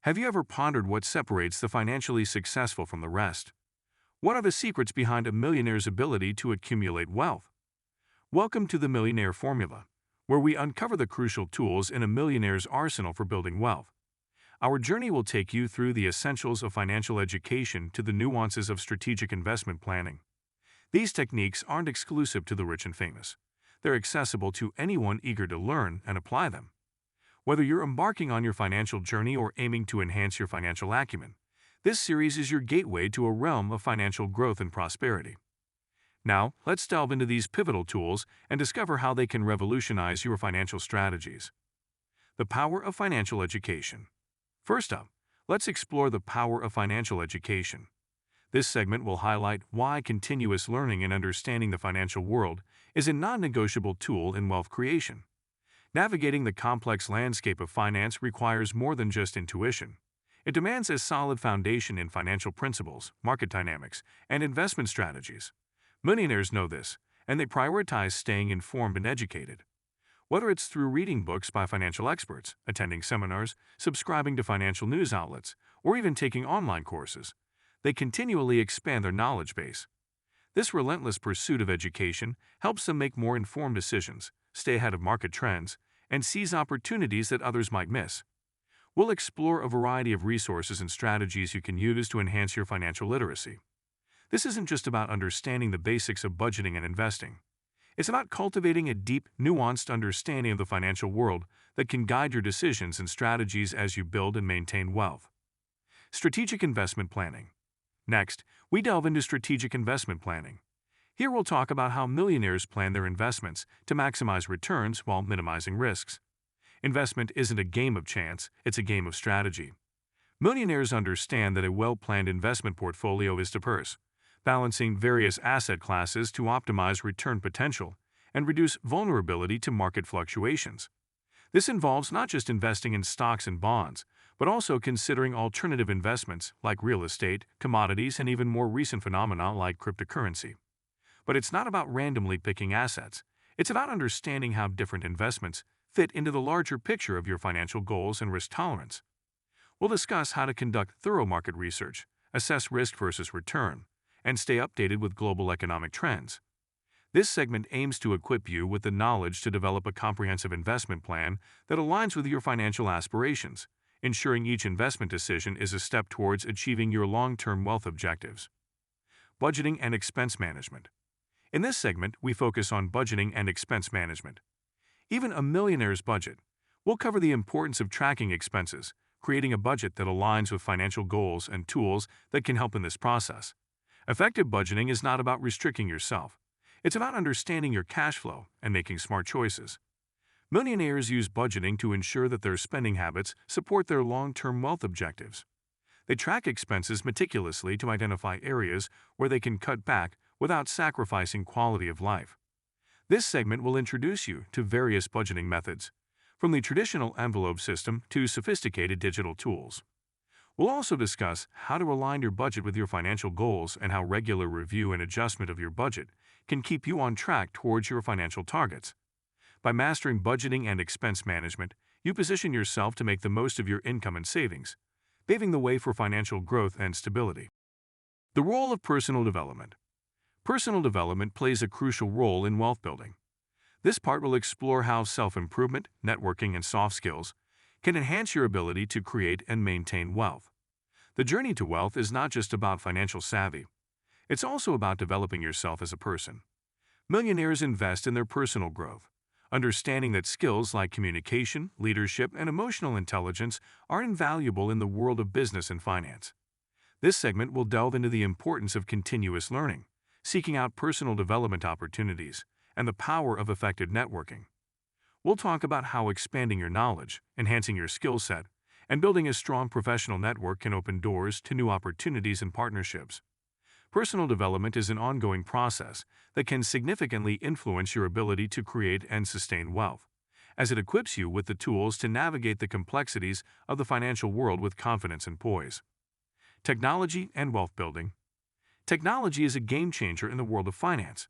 Have you ever pondered what separates the financially successful from the rest? What are the secrets behind a millionaire's ability to accumulate wealth? Welcome to the Millionaire Formula, where we uncover the crucial tools in a millionaire's arsenal for building wealth. Our journey will take you through the essentials of financial education to the nuances of strategic investment planning. These techniques aren't exclusive to the rich and famous. They're accessible to anyone eager to learn and apply them. Whether you're embarking on your financial journey or aiming to enhance your financial acumen, this series is your gateway to a realm of financial growth and prosperity. Now, let's delve into these pivotal tools and discover how they can revolutionize your financial strategies. The power of financial education. First up, let's explore the power of financial education. This segment will highlight why continuous learning and understanding the financial world is a non-negotiable tool in wealth creation. Navigating the complex landscape of finance requires more than just intuition. It demands a solid foundation in financial principles, market dynamics, and investment strategies. Millionaires know this, and they prioritize staying informed and educated. Whether it's through reading books by financial experts, attending seminars, subscribing to financial news outlets, or even taking online courses, they continually expand their knowledge base. This relentless pursuit of education helps them make more informed decisions, stay ahead of market trends, and seize opportunities that others might miss. We'll explore a variety of resources and strategies you can use to enhance your financial literacy. This isn't just about understanding the basics of budgeting and investing. It's about cultivating a deep, nuanced understanding of the financial world that can guide your decisions and strategies as you build and maintain wealth. Strategic investment planning. Next, we delve into strategic investment planning. Here we'll talk about how millionaires plan their investments to maximize returns while minimizing risks. Investment isn't a game of chance, it's a game of strategy. Millionaires understand that a well-planned investment portfolio is diverse, balancing various asset classes to optimize return potential and reduce vulnerability to market fluctuations. This involves not just investing in stocks and bonds, but also considering alternative investments like real estate, commodities, and even more recent phenomena like cryptocurrency. But it's not about randomly picking assets. It's about understanding how different investments fit into the larger picture of your financial goals and risk tolerance. We'll discuss how to conduct thorough market research, assess risk versus return, and stay updated with global economic trends. This segment aims to equip you with the knowledge to develop a comprehensive investment plan that aligns with your financial aspirations, ensuring each investment decision is a step towards achieving your long-term wealth objectives. Budgeting and expense management. In this segment, we focus on budgeting and expense management. Even a millionaire's budget. We'll cover the importance of tracking expenses, creating a budget that aligns with financial goals and tools that can help in this process. Effective budgeting is not about restricting yourself. It's about understanding your cash flow and making smart choices. Millionaires use budgeting to ensure that their spending habits support their long-term wealth objectives. They track expenses meticulously to identify areas where they can cut back without sacrificing quality of life. This segment will introduce you to various budgeting methods, from the traditional envelope system to sophisticated digital tools. We'll also discuss how to align your budget with your financial goals and how regular review and adjustment of your budget can keep you on track towards your financial targets. By mastering budgeting and expense management, you position yourself to make the most of your income and savings, paving the way for financial growth and stability. The role of personal development. Personal development plays a crucial role in wealth building. This part will explore how self-improvement, networking, and soft skills can enhance your ability to create and maintain wealth. The journey to wealth is not just about financial savvy. It's also about developing yourself as a person. Millionaires invest in their personal growth, understanding that skills like communication, leadership, and emotional intelligence are invaluable in the world of business and finance. This segment will delve into the importance of continuous learning, seeking out personal development opportunities, and the power of effective networking. We'll talk about how expanding your knowledge, enhancing your skill set, and building a strong professional network can open doors to new opportunities and partnerships. Personal development is an ongoing process that can significantly influence your ability to create and sustain wealth, as it equips you with the tools to navigate the complexities of the financial world with confidence and poise. Technology and wealth building. Technology is a game changer in the world of finance.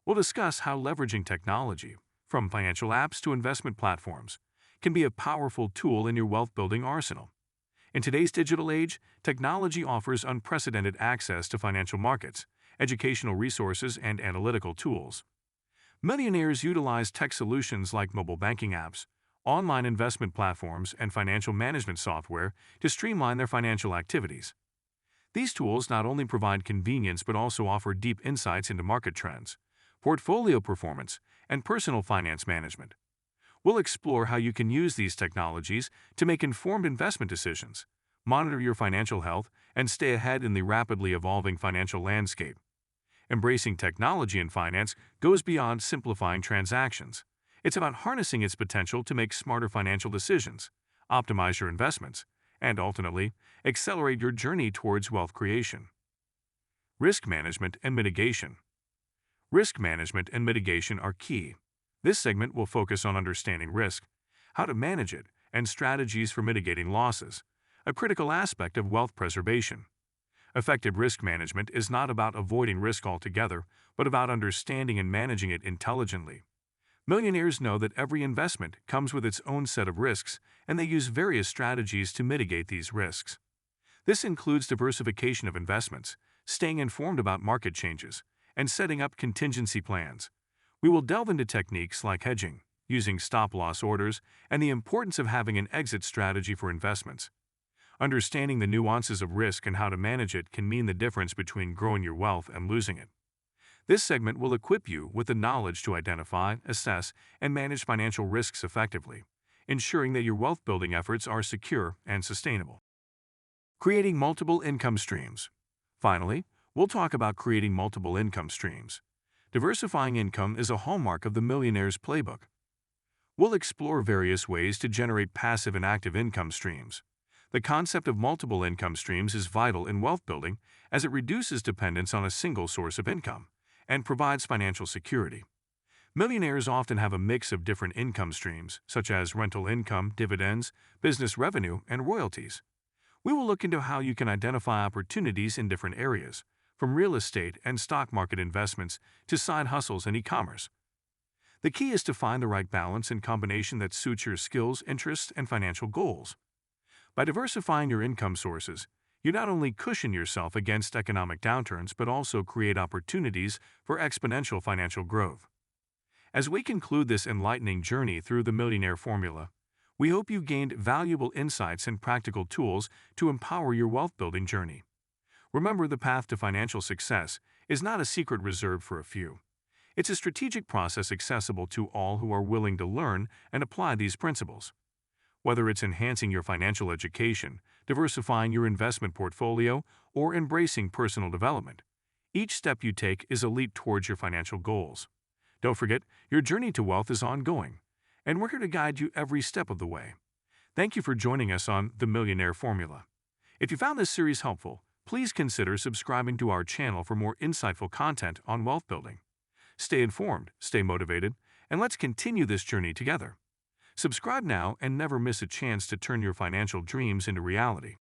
We'll discuss how leveraging technology, from financial apps to investment platforms, can be a powerful tool in your wealth-building arsenal. In today's digital age, technology offers unprecedented access to financial markets, educational resources, and analytical tools. Millionaires utilize tech solutions like mobile banking apps, online investment platforms, and financial management software to streamline their financial activities. These tools not only provide convenience but also offer deep insights into market trends, portfolio performance, and personal finance management. We'll explore how you can use these technologies to make informed investment decisions, monitor your financial health, and stay ahead in the rapidly evolving financial landscape. Embracing technology in finance goes beyond simplifying transactions. It's about harnessing its potential to make smarter financial decisions, optimize your investments, and ultimately, accelerate your journey towards wealth creation. Risk management and mitigation. Risk management and mitigation are key. This segment will focus on understanding risk, how to manage it, and strategies for mitigating losses, a critical aspect of wealth preservation. Effective risk management is not about avoiding risk altogether, but about understanding and managing it intelligently. Millionaires know that every investment comes with its own set of risks, and they use various strategies to mitigate these risks. This includes diversification of investments, staying informed about market changes, and setting up contingency plans. We will delve into techniques like hedging, using stop-loss orders, and the importance of having an exit strategy for investments. Understanding the nuances of risk and how to manage it can mean the difference between growing your wealth and losing it. This segment will equip you with the knowledge to identify, assess, and manage financial risks effectively, ensuring that your wealth-building efforts are secure and sustainable. Creating multiple income streams. Finally, we'll talk about creating multiple income streams. Diversifying income is a hallmark of the Millionaire's Playbook. We'll explore various ways to generate passive and active income streams. The concept of multiple income streams is vital in wealth building as it reduces dependence on a single source of income and provides financial security. Millionaires often have a mix of different income streams, such as rental income, dividends, business revenue, and royalties. We will look into how you can identify opportunities in different areas, from real estate and stock market investments to side hustles and e-commerce. The key is to find the right balance and combination that suits your skills, interests, and financial goals. By diversifying your income sources, you not only cushion yourself against economic downturns but also create opportunities for exponential financial growth. As we conclude this enlightening journey through the Millionaire Formula, we hope you gained valuable insights and practical tools to empower your wealth-building journey. Remember, the path to financial success is not a secret reserved for a few. It's a strategic process accessible to all who are willing to learn and apply these principles. Whether it's enhancing your financial education, diversifying your investment portfolio, or embracing personal development, each step you take is a leap towards your financial goals. Don't forget, your journey to wealth is ongoing, and we're here to guide you every step of the way. Thank you for joining us on The Millionaire Formula. If you found this series helpful, please consider subscribing to our channel for more insightful content on wealth building. Stay informed, stay motivated, and let's continue this journey together. Subscribe now and never miss a chance to turn your financial dreams into reality.